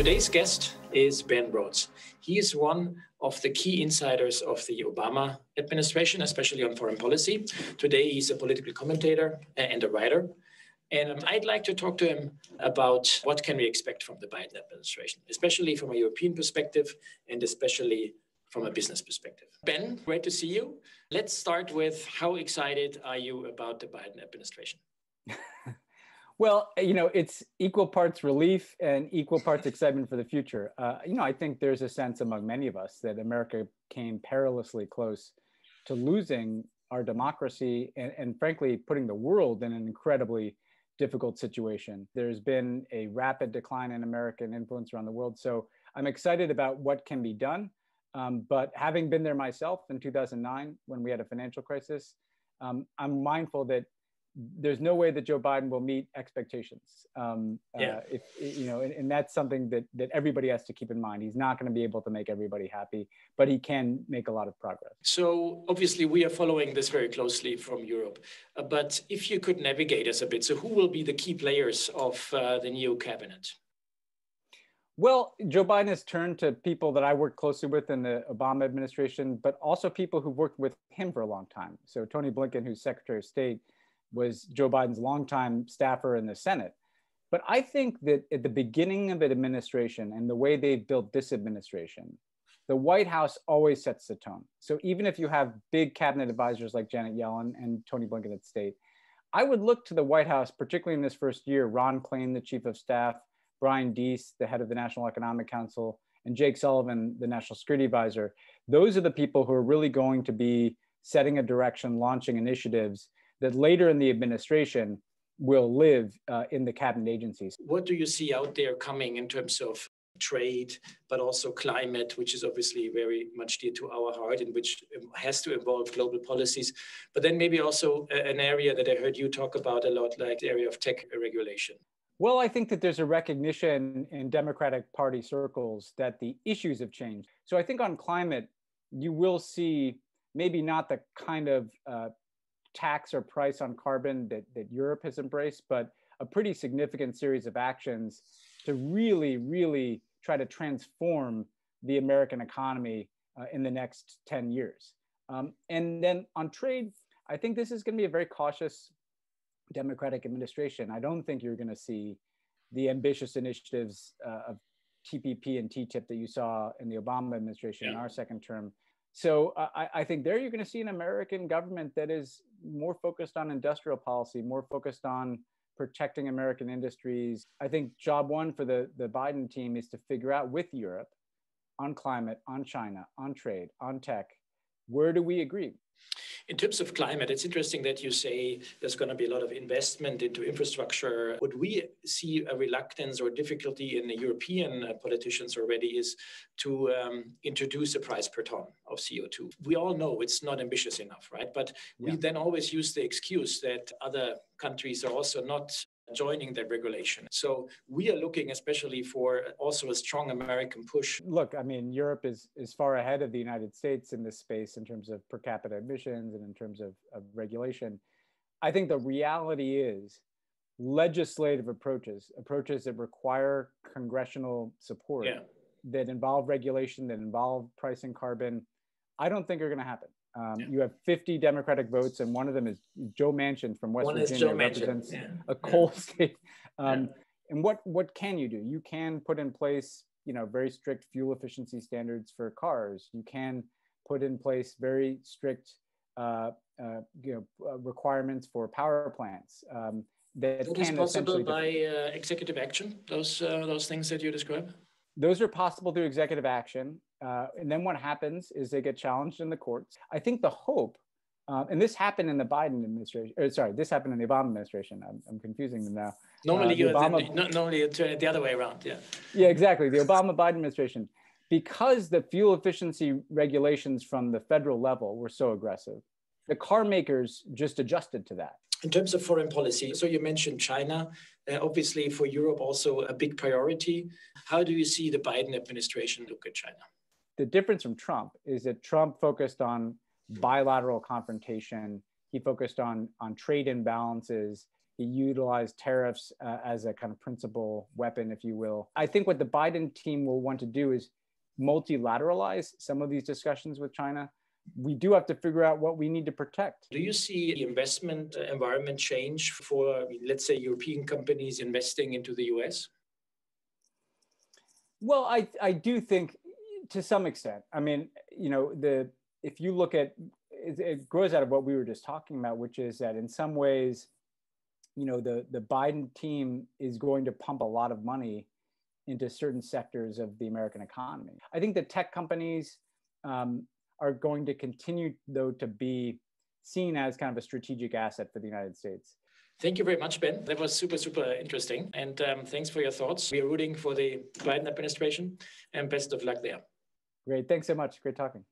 Today's guest is Ben Rhodes. He is one of the key insiders of the Obama administration, especially on foreign policy. Today, he's a political commentator and a writer. And I'd like to talk to him about what can we expect from the Biden administration, especially from a European perspective and especially from a business perspective. Ben, great to see you. Let's start with how excited are you about the Biden administration? Well, it's equal parts relief and equal parts excitement for the future. I think there's a sense among many of us that America came perilously close to losing our democracy and frankly, putting the world in an incredibly difficult situation. There's been a rapid decline in American influence around the world. So I'm excited about what can be done. But having been there myself in 2009, when we had a financial crisis, I'm mindful that there's no way that Joe Biden will meet expectations. And that's something that everybody has to keep in mind. He's not going to be able to make everybody happy, but he can make a lot of progress. So obviously we are following this very closely from Europe, but if you could navigate us a bit, so who will be the key players of the new cabinet? Well, Joe Biden has turned to people that I worked closely with in the Obama administration, but also people who've worked with him for a long time. So Tony Blinken, who's Secretary of State, was Joe Biden's longtime staffer in the Senate. But I think that at the beginning of an administration and the way they've built this administration, the White House always sets the tone. So even if you have big cabinet advisors like Janet Yellen and Tony Blinken at State, I would look to the White House, particularly in this first year, Ron Klain, the chief of staff, Brian Deese, the head of the National Economic Council, and Jake Sullivan, the National Security Advisor. Those are the people who are really going to be setting a direction, launching initiatives that later in the administration will live in the cabinet agencies. What do you see out there coming in terms of trade, but also climate, which is obviously very much dear to our heart and which has to involve global policies, but then maybe also an area that I heard you talk about a lot, like the area of tech regulation? Well, I think that there's a recognition in Democratic Party circles that the issues have changed. So I think on climate, you will see maybe not the kind of tax or price on carbon that Europe has embraced, but a pretty significant series of actions to really, really try to transform the American economy in the next 10 years. And then on trade, I think this is going to be a very cautious Democratic administration. I don't think you're going to see the ambitious initiatives of TPP and TTIP that you saw in the Obama administration in our second term. So I think there you're going to see an American government that is more focused on industrial policy, more focused on protecting American industries. I think job one for the Biden team is to figure out with Europe on climate, on China, on trade, on tech, where do we agree? In terms of climate, it's interesting that you say there's going to be a lot of investment into infrastructure. Would we see a reluctance or difficulty in the European politicians already is to introduce a price per ton of CO2? We all know it's not ambitious enough, right? But we then always use the excuse that other countries are also not joining that regulation. So we are looking especially for also a strong American push. Look, I mean, Europe is far ahead of the United States in this space in terms of per capita emissions and in terms of regulation. I think the reality is legislative approaches that require congressional support, that involve regulation, that involve pricing carbon, I don't think are going to happen. You have 50 Democratic votes, and one of them is Joe Manchin from West Virginia, represents a coal state. And what can you do? You can put in place, very strict fuel efficiency standards for cars. You can put in place very strict, requirements for power plants. That is possible by executive action. Those things that you describe. Those are possible through executive action. And then what happens is they get challenged in the courts. I think the hope, and this happened in the Biden administration, this happened in the Obama administration. I'm confusing them now. Normally you turn it the other way around, Yeah, exactly. The Obama-Biden administration, because the fuel efficiency regulations from the federal level were so aggressive, the car makers just adjusted to that. In terms of foreign policy, so you mentioned China, obviously for Europe also a big priority. How do you see the Biden administration look at China? The difference from Trump is that Trump focused on bilateral confrontation. He focused on trade imbalances. he utilized tariffs as a kind of principal weapon, if you will. I think what the Biden team will want to do is multilateralize some of these discussions with China. We do have to figure out what we need to protect. Do you see the investment environment change for, let's say, European companies investing into the US? Well, I do think to some extent. I mean, if you look at it grows out of what we were just talking about, which is that in some ways, the Biden team is going to pump a lot of money into certain sectors of the American economy. I think the tech companies are going to continue, though, to be seen as kind of a strategic asset for the United States. Thank you very much, Ben. That was super, super interesting. And thanks for your thoughts. We are rooting for the Biden administration and best of luck there. Great. Thanks so much. Great talking.